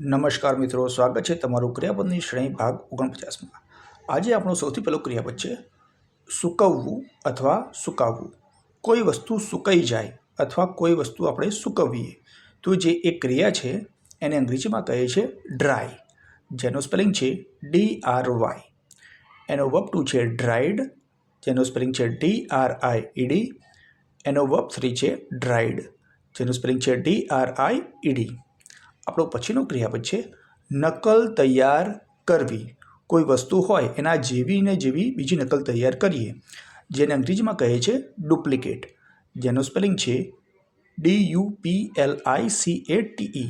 નમસ્કાર મિત્રો, સ્વાગત છે તમારું ક્રિયાપદની શ્રેણી ભાગ 49માં। આજે આપણો સૌથી પહેલો ક્રિયાપદ છે સૂકવવું અથવા સુકાવવું। કોઈ વસ્તુ સુકાઈ જાય અથવા કોઈ વસ્તુ આપણે સૂકવીએ તો જે એક ક્રિયા છે એને અંગ્રેજીમાં કહે છે ડ્રાય, જેનો સ્પેલિંગ છે DRY। એનો વર્બ ટુ છે ડ્રાઈડ, જેનો સ્પેલિંગ છે DRIED। એનો વર્બ 3 છે ડ્રાઈડ, જેનું સ્પેલિંગ છે DRIED। આપણો પછીનો ક્રિયાપદ છે નકલ તૈયાર કરવી। કોઈ વસ્તુ હોય એના જેવી ને જેવી બીજી નકલ તૈયાર કરીએ, જેને અંગ્રેજીમાં કહે છે ડુપ્લિકેટ, જેનો સ્પેલિંગ છે DUPLICATE।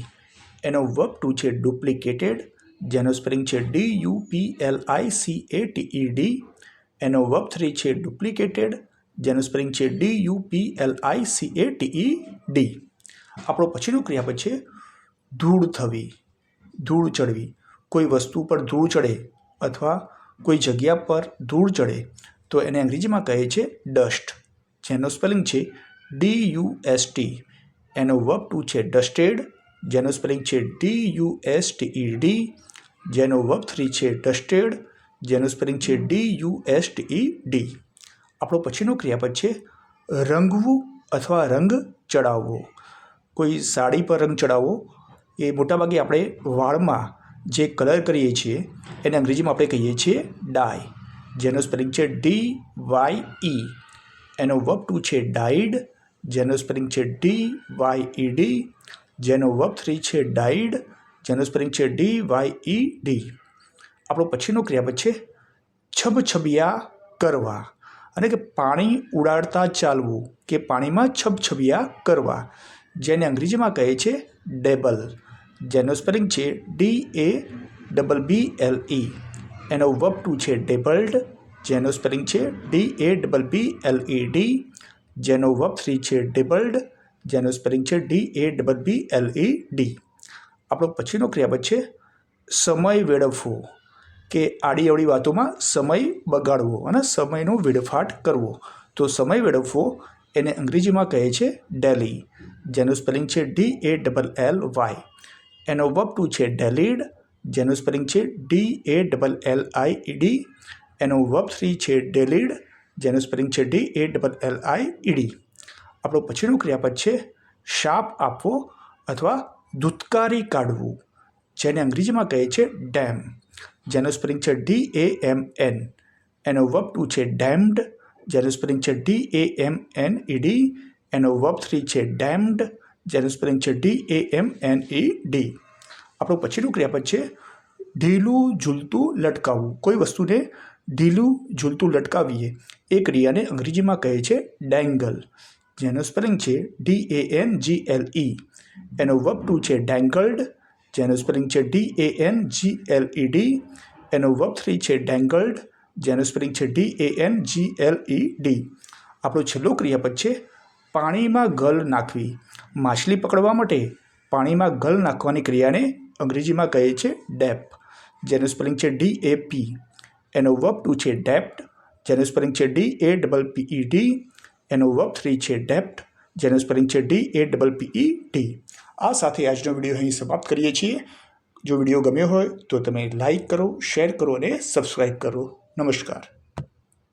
એનો વર્બ ટુ છે ડુપ્લિકેટેડ, જેનો સ્પેલિંગ છે DUPLICATED। એનો વર્બ 3 છે ડુપ્લિકેટેડ, જેનું સ્પેલિંગ છે DUPLICATED। આપણો પછીનો ક્રિયાપદ છે ધૂળ થવી, ધૂળ ચડવી। કોઈ વસ્તુ પર ધૂળ ચડે અથવા કોઈ જગ્યા પર ધૂળ ચડે તો એને અંગ્રેજીમાં કહે છે ડસ્ટ, જેનો સ્પેલિંગ છે DUST। એનો વર્બ ટુ છે ડસ્ટેડ, જેનો સ્પેલિંગ છે DUSTED। જેનો વર્બ 3 છે ડસ્ટેડ, જેનો સ્પેલિંગ છે DUSTED। આપણો પછીનો ક્રિયાપદ છે રંગવું અથવા રંગ ચડાવવો। કોઈ સાડી પર રંગ ચડાવવો, એ મોટાભાગે આપણે વાળમાં જે કલર કરીએ છીએ એને અંગ્રેજીમાં આપણે કહીએ છીએ ડાય, જેનો સ્પેલિંગ છે DYE। એનો વર્બ ટુ છે ડાઈડ, જેનો સ્પેલિંગ છે DYED। જેનો વર્બ 3 છે ડાઈડ, જેનો સ્પેલિંગ છે DYED। આપણો પછીનો ક્રિયાપદ છે છબછબિયા કરવા, અને કે પાણી ઉડાડતા ચાલવું કે પાણીમાં છબછબિયા કરવા, જેને અંગ્રેજીમાં કહે છે ડેબલ, જેનો સ્પેલિંગ છે DABBLE। એનો વર્બ ટુ છે ડેબલ્ડ, જેનો સ્પેલિંગ છે DABBLED। જેનો વર્બ 3 છે ડેબલ્ડ, જેનો સ્પેલિંગ છે DABBLED। આપણો પછીનો ક્રિયાપદ છે સમય વેડફવો કે આડી અવળી વાતોમાં સમય બગાડવો અને સમયનો વેડફાટ કરવો, તો સમય વેડફવો એને અંગ્રેજીમાં કહે છે ડેલી, જેનું સ્પેલિંગ છે DALLY। એનો વર્બ ટુ છે ડેલીડ, જેનું સ્પેલિંગ છે DALLIED। એનો વર્બ 3 છે ડેલીડ, જેનું સ્પેલિંગ છે DALLIED। આપણો પછીનો ક્રિયાપદ છે શાપ આપવો અથવા ધૂત્કારી કાઢવું, જેને અંગ્રેજીમાં કહે છે ડેમ, જેનું સ્પેલિંગ છે DAMN। એનો વર્બ ટુ છે ડેમ્ડ, જેનું સ્પેલિંગ છે DAMNED। એનો વર્બ 3 છે ડેમ્ડ, જેનું સ્પેલિંગ છે DAMNED। આપણું પછીનું ક્રિયાપદ છે ઢીલું ઝૂલતું લટકાવવું। કોઈ વસ્તુને ઢીલું ઝૂલતું લટકાવીએ એ ક્રિયાને અંગ્રેજીમાં કહે છે ડેંગલ, જેનું સ્પેલિંગ છે DANGLE। એનો વર્બ ટુ છે ડેંગલ્ડ, જેનું સ્પેલિંગ છે DANGLED। એનો વર્બ 3 છે ડેંગલ્ડ, જેનું સ્પેલિંગ છે DANGLED। આપણો છેલ્લો ક્રિયાપદ છે પાણીમાં ગલ નાખવી। માછલી પકડવા માટે પાણીમાં ગલ નાખવાની ક્રિયાને અંગ્રેજીમાં કહે છે ડેપ, જેનું સ્પેલિંગ છે DAP। એનો વર્બ ટુ છે ડેપ્ટ, જેનું સ્પેલિંગ છે DAPPED। એનો વર્બ 3 છે ડેપ્ટ, જેનું સ્પેલિંગ છે DAPPED। આ સાથે આજનો વિડીયો અહીં સમાપ્ત કરીએ છીએ। જો વિડીયો ગમ્યો હોય તો તમે લાઈક કરો, શેર કરો અને સબસ્ક્રાઈબ કરો। નમસ્કાર।